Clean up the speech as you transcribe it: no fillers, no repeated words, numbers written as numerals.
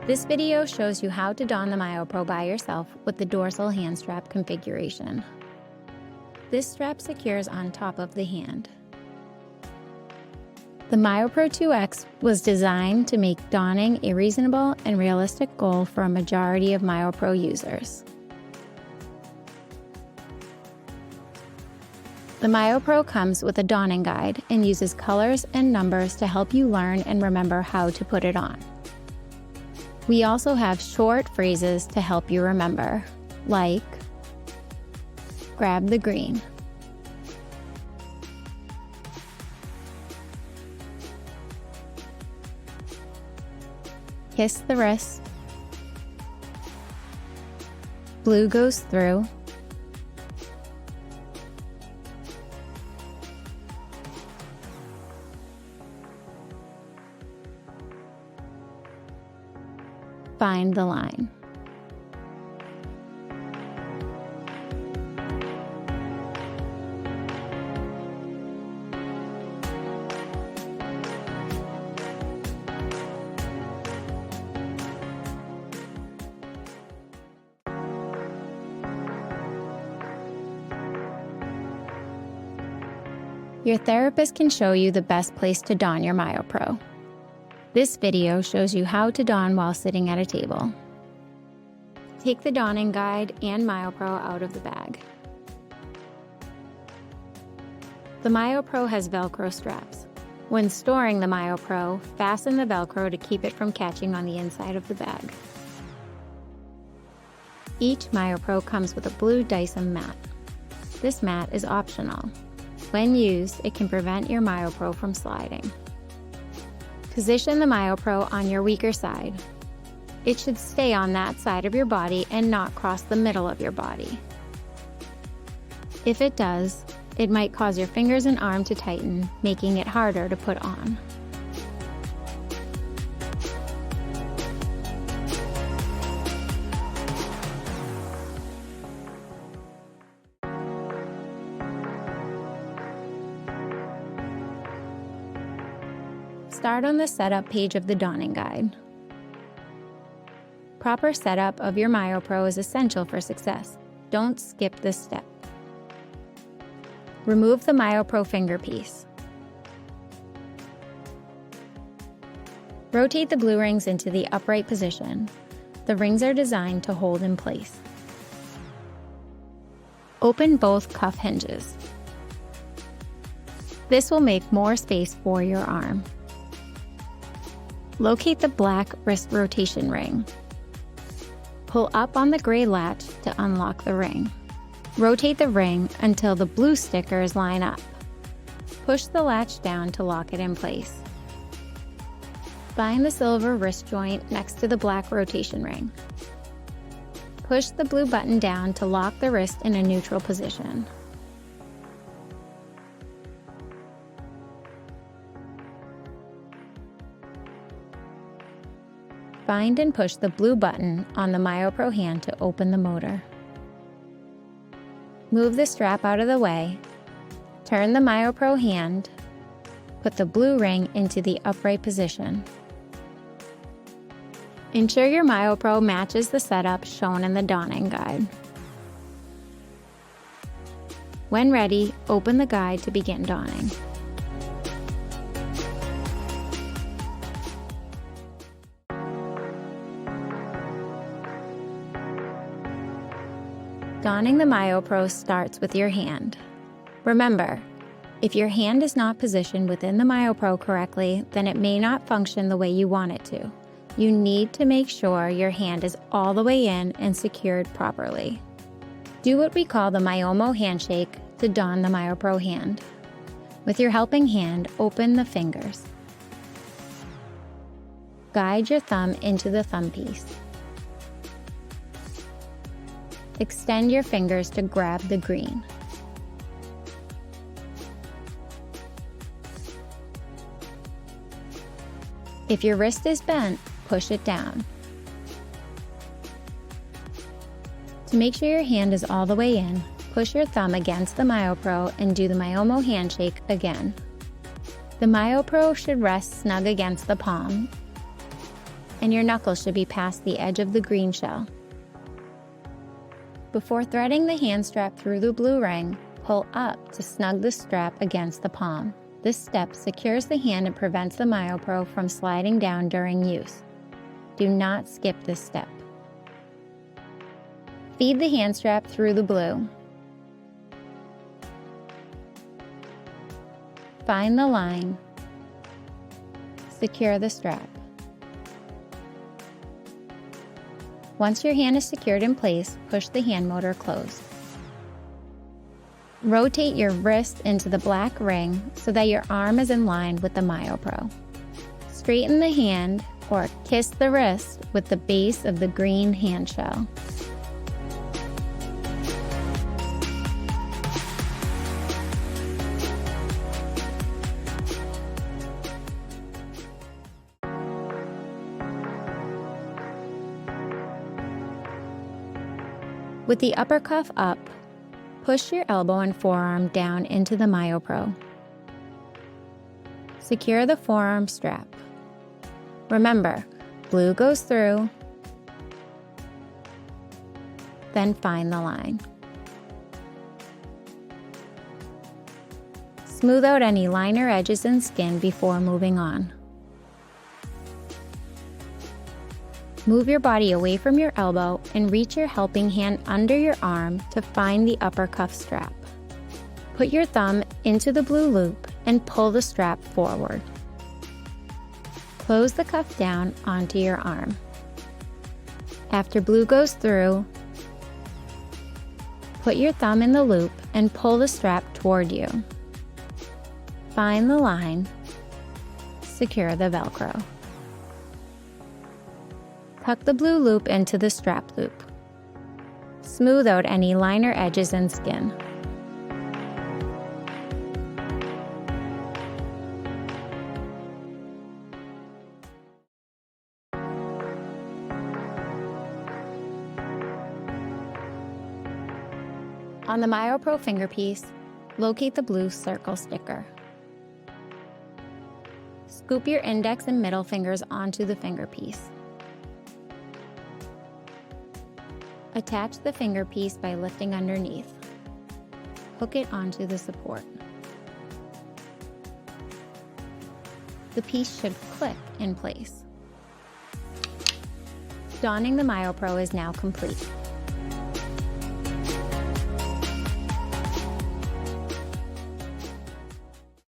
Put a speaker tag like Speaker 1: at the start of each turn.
Speaker 1: This video shows you how to don the MyoPro by yourself with the dorsal hand strap configuration. This strap secures on top of the hand. The MyoPro 2X was designed to make donning a reasonable and realistic goal for a majority of MyoPro users. The MyoPro comes with a donning guide and uses colors and numbers to help you learn and remember how to put it on. We also have short phrases to help you remember, like, grab the green. Kiss the wrist. Blue goes through. Find the line. Your therapist can show you the best place to don your MyoPro. This video shows you how to don while sitting at a table. Take the donning guide and MyoPro out of the bag. The MyoPro has Velcro straps. When storing the MyoPro, fasten the Velcro to keep it from catching on the inside of the bag. Each MyoPro comes with a blue Dyson mat. This mat is optional. When used, it can prevent your MyoPro from sliding. Position the MyoPro on your weaker side. It should stay on that side of your body and not cross the middle of your body. If it does, it might cause your fingers and arm to tighten, making it harder to put on. Start on the setup page of the donning guide. Proper setup of your MyoPro is essential for success. Don't skip this step. Remove the MyoPro finger piece. Rotate the blue rings into the upright position. The rings are designed to hold in place. Open both cuff hinges. This will make more space for your arm. Locate the black wrist rotation ring. Pull up on the gray latch to unlock the ring. Rotate the ring until the blue stickers line up. Push the latch down to lock it in place. Find the silver wrist joint next to the black rotation ring. Push the blue button down to lock the wrist in a neutral position. Find and push the blue button on the MyoPro hand to open the motor. Move the strap out of the way. Turn the MyoPro hand. Put the blue ring into the upright position. Ensure your MyoPro matches the setup shown in the donning guide. When ready, open the guide to begin donning. Donning the MyoPro starts with your hand. Remember, if your hand is not positioned within the MyoPro correctly, then it may not function the way you want it to. You need to make sure your hand is all the way in and secured properly. Do what we call the Myomo handshake to don the MyoPro hand. With your helping hand, open the fingers. Guide your thumb into the thumb piece. Extend your fingers to grab the green. If your wrist is bent, push it down. To make sure your hand is all the way in, push your thumb against the MyoPro and do the Myomo handshake again. The MyoPro should rest snug against the palm. and your knuckles should be past the edge of the green shell. Before threading the hand strap through the blue ring, pull up to snug the strap against the palm. This step secures the hand and prevents the MyoPro from sliding down during use. Do not skip this step. Feed the hand strap through the blue. Find the line. Secure the strap. Once your hand is secured in place, push the hand motor closed. Rotate your wrist into the black ring so that your arm is in line with the MyoPro. Straighten the hand or kiss the wrist with the base of the green hand shell. With the upper cuff up, push your elbow and forearm down into the MyoPro. Secure the forearm strap. Remember, blue goes through, then find the line. Smooth out any liner edges and skin before moving on. Move your body away from your elbow and reach your helping hand under your arm to find the upper cuff strap. Put your thumb into the blue loop and pull the strap forward. Close the cuff down onto your arm. After blue goes through, put your thumb in the loop and pull the strap toward you. Find the line. Secure the Velcro. Tuck the blue loop into the strap loop. Smooth out any liner edges and skin. On the MyoPro fingerpiece, locate the blue circle sticker. Scoop your index and middle fingers onto the fingerpiece. Attach the fingerpiece by lifting underneath. Hook it onto the support. The piece should click in place. Donning the MyoPro is now complete.